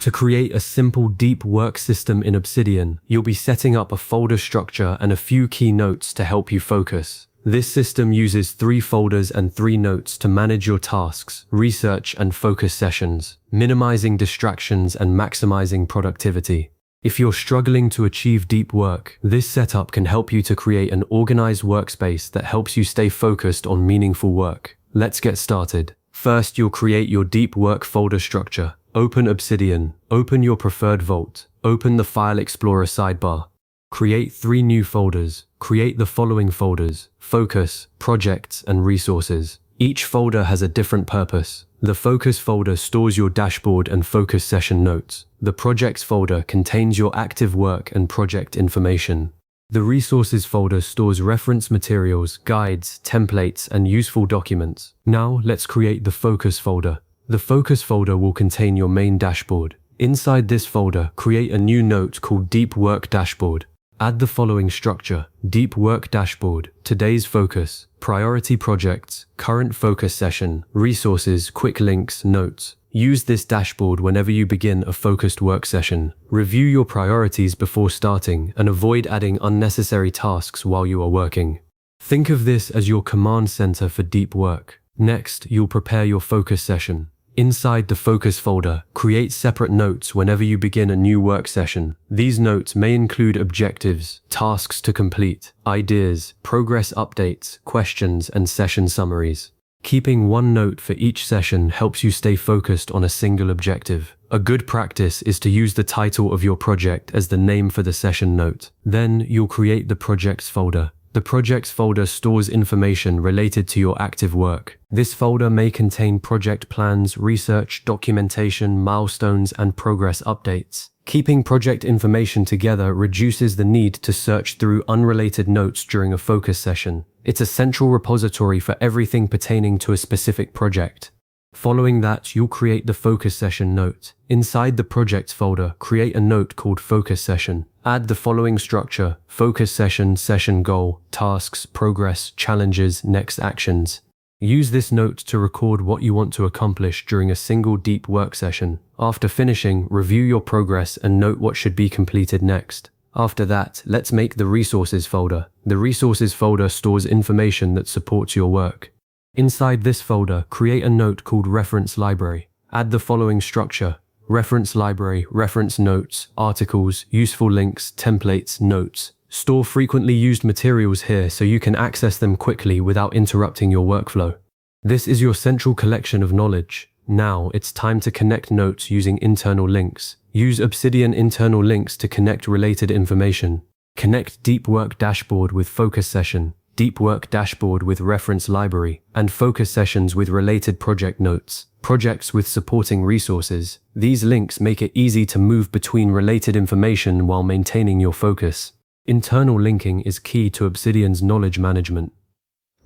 To create a simple deep work system in Obsidian, you'll be setting up a folder structure and a few key notes to help you focus. This system uses 3 folders and 3 notes to manage your tasks, research and focus sessions, minimizing distractions and maximizing productivity. If you're struggling to achieve deep work, this setup can help you to create an organized workspace that helps you stay focused on meaningful work. Let's get started. First, you'll create your deep work folder structure. Open Obsidian, open your preferred vault, open the File Explorer sidebar. Create 3 new folders. Create the following folders: Focus, Projects, and Resources. Each folder has a different purpose. The Focus folder stores your dashboard and focus session notes. The Projects folder contains your active work and project information. The Resources folder stores reference materials, guides, templates, and useful documents. Now, let's create the Focus folder. The Focus folder will contain your main dashboard. Inside this folder, create a new note called Deep Work Dashboard. Add the following structure: Deep Work Dashboard, Today's Focus, Priority Projects, Current Focus Session, Resources, Quick Links, Notes. Use this dashboard whenever you begin a focused work session. Review your priorities before starting and avoid adding unnecessary tasks while you are working. Think of this as your command center for deep work. Next, you'll prepare your focus session. Inside the Focus folder, create separate notes whenever you begin a new work session. These notes may include objectives, tasks to complete, ideas, progress updates, questions, and session summaries. Keeping one note for each session helps you stay focused on a single objective. A good practice is to use the title of your project as the name for the session note. Then you'll create the Projects folder. The Projects folder stores information related to your active work. This folder may contain project plans, research, documentation, milestones, and progress updates. Keeping project information together reduces the need to search through unrelated notes during a focus session. It's a central repository for everything pertaining to a specific project. Following that, you'll create the focus session note. Inside the Projects folder, create a note called Focus Session. Add the following structure: focus session, session goal, tasks, progress, challenges, next actions. Use this note to record what you want to accomplish during a single deep work session. After finishing, review your progress and note what should be completed next. After that, let's make the Resources folder. The Resources folder stores information that supports your work. Inside this folder, create a note called Reference Library. Add the following structure: Reference Library, reference notes, articles, useful links, templates, notes. Store frequently used materials here so you can access them quickly without interrupting your workflow. This is your central collection of knowledge. Now it's time to connect notes using internal links. Use Obsidian internal links to connect related information. Connect Deep Work Dashboard with Focus Session, Deep Work Dashboard with Reference Library, and Focus Sessions with related project notes, projects with supporting resources. These links make it easy to move between related information while maintaining your focus. Internal linking is key to Obsidian's knowledge management.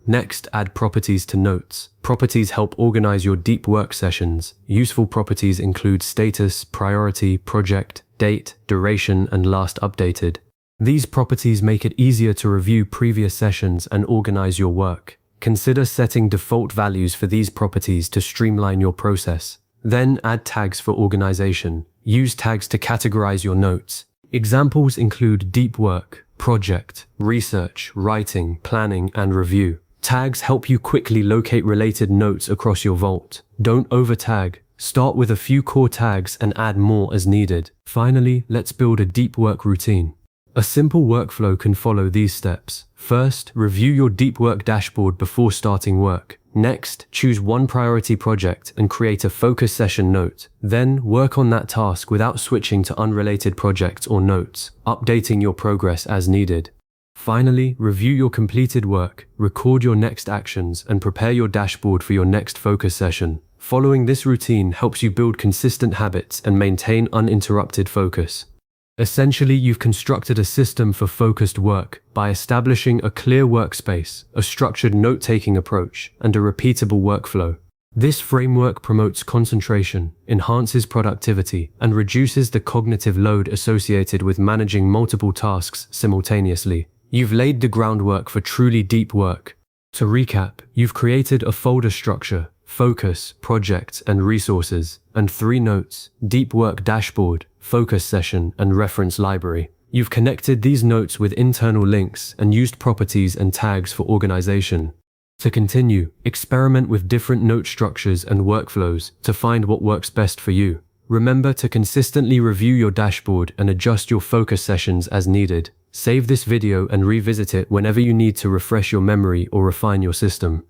Next, add properties to notes. Properties help organize your deep work sessions. Useful properties include status, priority, project, date, duration, and last updated. These properties make it easier to review previous sessions and organize your work. Consider setting default values for these properties to streamline your process. Then add tags for organization. Use tags to categorize your notes. Examples include deep work, project, research, writing, planning, and review. Tags help you quickly locate related notes across your vault. Don't over-tag. Start with a few core tags and add more as needed. Finally, let's build a deep work routine. A simple workflow can follow these steps. First, review your deep work dashboard before starting work. Next, choose one priority project and create a focus session note. Then, work on that task without switching to unrelated projects or notes, updating your progress as needed. Finally, review your completed work, record your next actions, and prepare your dashboard for your next focus session. Following this routine helps you build consistent habits and maintain uninterrupted focus. Essentially, you've constructed a system for focused work by establishing a clear workspace, a structured note-taking approach, and a repeatable workflow. This framework promotes concentration, enhances productivity, and reduces the cognitive load associated with managing multiple tasks simultaneously. You've laid the groundwork for truly deep work. To recap, you've created a folder structure, focus, project, and resources, and 3 notes, deep work dashboard, focus session, and reference library. You've connected these notes with internal links and used properties and tags for organization. To continue, experiment with different note structures and workflows to find what works best for you. Remember to consistently review your dashboard and adjust your focus sessions as needed. Save this video and revisit it whenever you need to refresh your memory or refine your system.